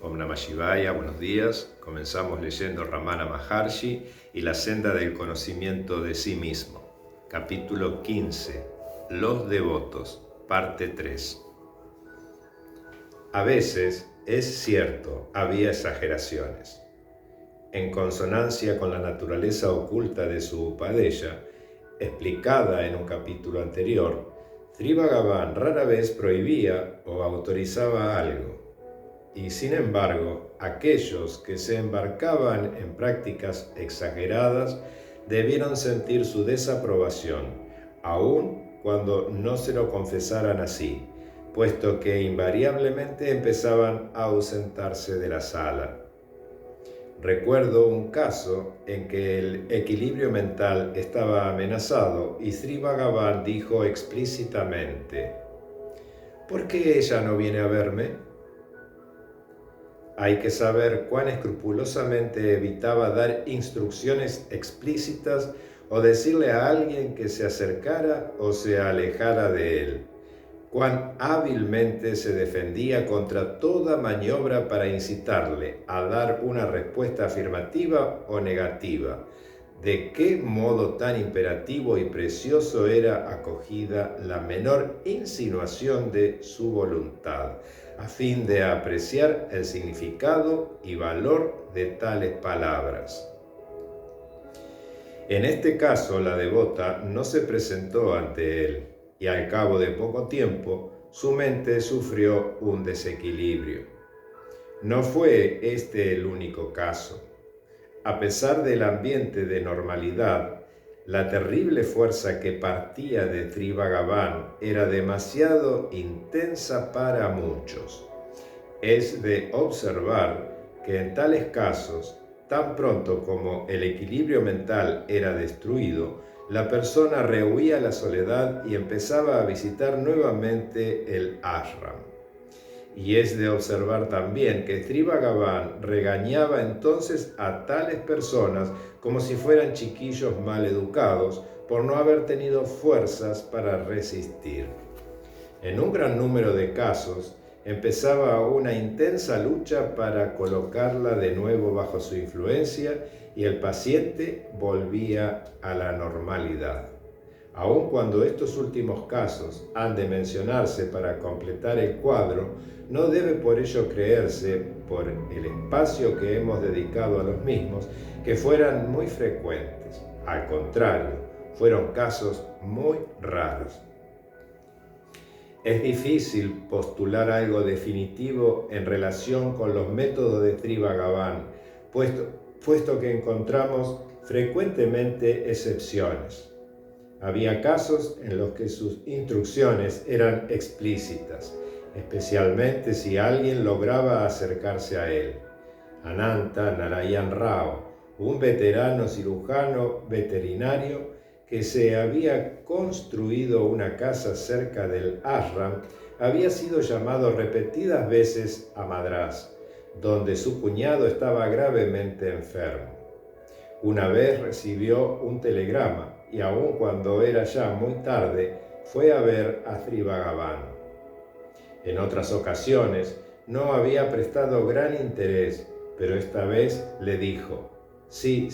Om Namah Shivaya, buenos días. Comenzamos leyendo Ramana Maharshi y la senda del conocimiento de sí mismo. Capítulo 15. Los devotos, parte 3. A veces, es cierto, había exageraciones. En consonancia con la naturaleza oculta de su Upadeya, explicada en un capítulo anterior, Sri Bhagavan rara vez prohibía o autorizaba algo. Y sin embargo, aquellos que se embarcaban en prácticas exageradas debieron sentir su desaprobación, aun cuando no se lo confesaran así, puesto que invariablemente empezaban a ausentarse de la sala. Recuerdo un caso en que el equilibrio mental estaba amenazado y Sri Bhagavan dijo explícitamente: ¿por qué ella no viene a verme? Hay que saber cuán escrupulosamente evitaba dar instrucciones explícitas o decirle a alguien que se acercara o se alejara de él. Cuán hábilmente se defendía contra toda maniobra para incitarle a dar una respuesta afirmativa o negativa. De qué modo tan imperativo y precioso era acogida la menor insinuación de su voluntad, a fin de apreciar el significado y valor de tales palabras. En este caso, la devota no se presentó ante él, y al cabo de poco tiempo, su mente sufrió un desequilibrio. No fue este el único caso. A pesar del ambiente de normalidad, la terrible fuerza que partía de Sri Bhagavan era demasiado intensa para muchos. Es de observar que en tales casos, tan pronto como el equilibrio mental era destruido, la persona rehuía la soledad y empezaba a visitar nuevamente el ashram. Y es de observar también que Sri Bhagavan regañaba entonces a tales personas como si fueran chiquillos mal educados por no haber tenido fuerzas para resistir. En un gran número de casos, empezaba una intensa lucha para colocarla de nuevo bajo su influencia y el paciente volvía a la normalidad. Aun cuando estos últimos casos han de mencionarse para completar el cuadro, no debe por ello creerse, por el espacio que hemos dedicado a los mismos, que fueran muy frecuentes. Al contrario, fueron casos muy raros. Es difícil postular algo definitivo en relación con los métodos de Sri Bhagavan, puesto que encontramos frecuentemente excepciones. Había casos en los que sus instrucciones eran explícitas, especialmente si alguien lograba acercarse a él. Ananta Narayan Rao, un veterano cirujano veterinario que se había construido una casa cerca del ashram, había sido llamado repetidas veces a Madrás, donde su cuñado estaba gravemente enfermo. Una vez recibió un telegrama y aun cuando era ya muy tarde, fue a ver a Sri Bhagavan. En otras ocasiones no había prestado gran interés, pero esta vez le dijo: sí,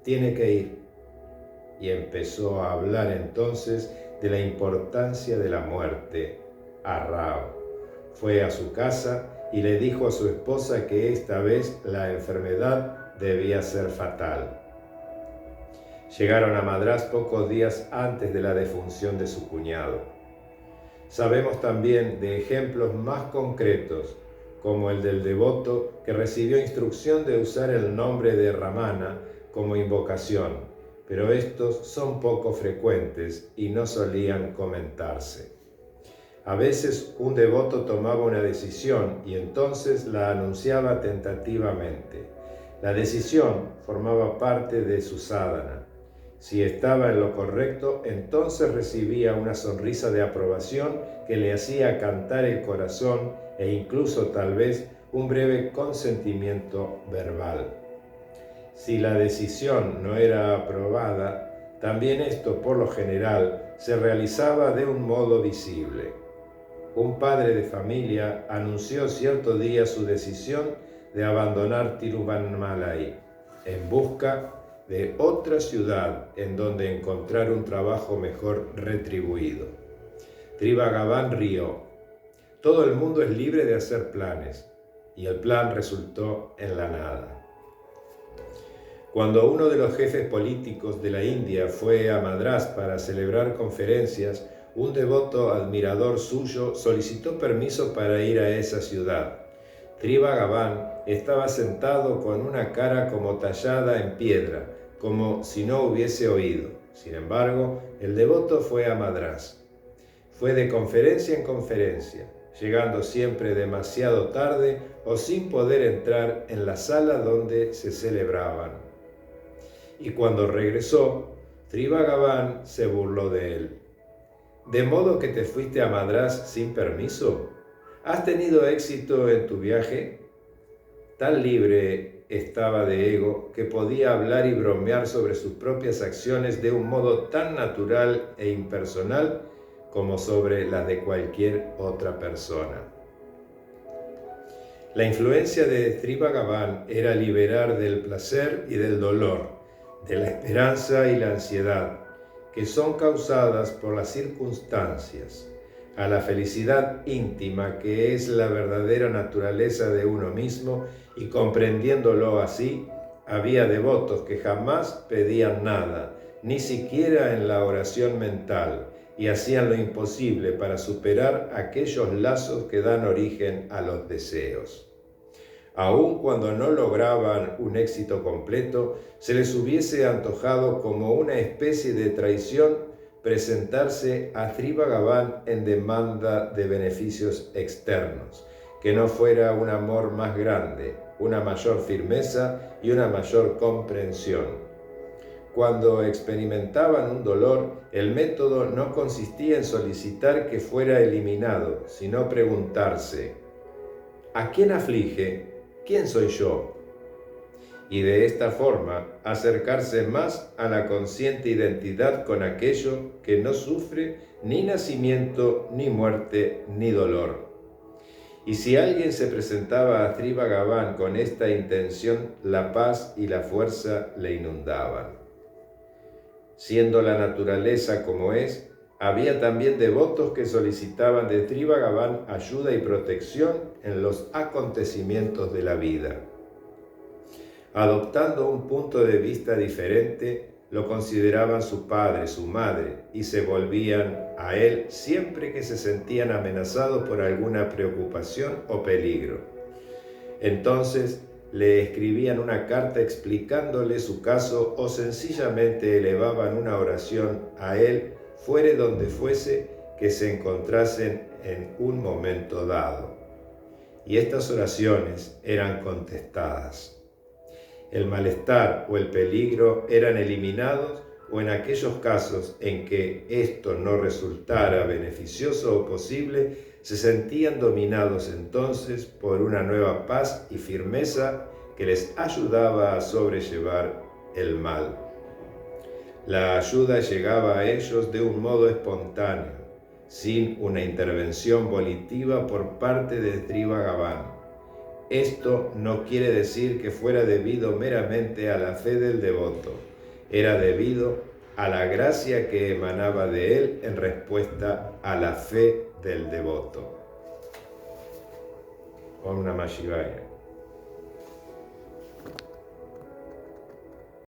tiene que ir. Y empezó a hablar entonces de la importancia de la muerte a Rao. Fue a su casa y le dijo a su esposa que esta vez la enfermedad debía ser fatal. Llegaron a Madrás pocos días antes de la defunción de su cuñado. Sabemos también de ejemplos más concretos, como el del devoto que recibió instrucción de usar el nombre de Ramana como invocación, pero estos son poco frecuentes y no solían comentarse. A veces un devoto tomaba una decisión y entonces la anunciaba tentativamente. La decisión formaba parte de su sadhana. Si estaba en lo correcto, entonces recibía una sonrisa de aprobación que le hacía cantar el corazón e incluso tal vez un breve consentimiento verbal. Si la decisión no era aprobada, también esto por lo general se realizaba de un modo visible. un padre de familia anunció cierto día su decisión de abandonar Tiruvannamalai en busca de otra ciudad en donde encontrar un trabajo mejor retribuido. Tribhagavan rió. Todo el mundo es libre de hacer planes, y el plan resultó en la nada. Cuando uno de los jefes políticos de la India fue a Madrás para celebrar conferencias, un devoto admirador suyo solicitó permiso para ir a esa ciudad. Tribhagavan estaba sentado con una cara como tallada en piedra, como si no hubiese oído. Sin embargo, el devoto fue a Madrás. Fue de conferencia en conferencia, llegando siempre demasiado tarde o sin poder entrar en la sala donde se celebraban. Y cuando regresó, Tribhagavan se burló de él. ¿De modo que te fuiste a Madrás sin permiso? ¿Has tenido éxito en tu viaje? Tan libre estaba de ego que podía hablar y bromear sobre sus propias acciones de un modo tan natural e impersonal como sobre las de cualquier otra persona. La influencia de Tribhagavan era liberar del placer y del dolor, de la esperanza y la ansiedad, que son causadas por las circunstancias, a la felicidad íntima que es la verdadera naturaleza de uno mismo, y comprendiéndolo así, había devotos que jamás pedían nada, ni siquiera en la oración mental, y hacían lo imposible para superar aquellos lazos que dan origen a los deseos. Aun cuando no lograban un éxito completo, se les hubiese antojado como una especie de traición presentarse a Tribhagavan en demanda de beneficios externos, que no fuera un amor más grande, una mayor firmeza y una mayor comprensión. Cuando experimentaban un dolor, el método no consistía en solicitar que fuera eliminado, sino preguntarse: ¿a quién aflige? ¿Quién soy yo? Y de esta forma acercarse más a la consciente identidad con aquello que no sufre ni nacimiento, ni muerte, ni dolor. Y si alguien se presentaba a Tribhagavan con esta intención, la paz y la fuerza le inundaban. Siendo la naturaleza como es, había también devotos que solicitaban de Tribhagavan ayuda y protección en los acontecimientos de la vida. Adoptando un punto de vista diferente, lo consideraban su padre, su madre, y se volvían a él siempre que se sentían amenazados por alguna preocupación o peligro. Entonces le escribían una carta explicándole su caso o sencillamente elevaban una oración a él, fuere donde fuese que se encontrasen en un momento dado. Y estas oraciones eran contestadas. El malestar o el peligro eran eliminados, o en aquellos casos en que esto no resultara beneficioso o posible, se sentían dominados entonces por una nueva paz y firmeza que les ayudaba a sobrellevar el mal. La ayuda llegaba a ellos de un modo espontáneo, sin una intervención volitiva por parte de Tribhagavan. Esto no quiere decir que fuera debido meramente a la fe del devoto, era debido a la gracia que emanaba de él en respuesta a la fe del devoto. Om Namah Shivaya.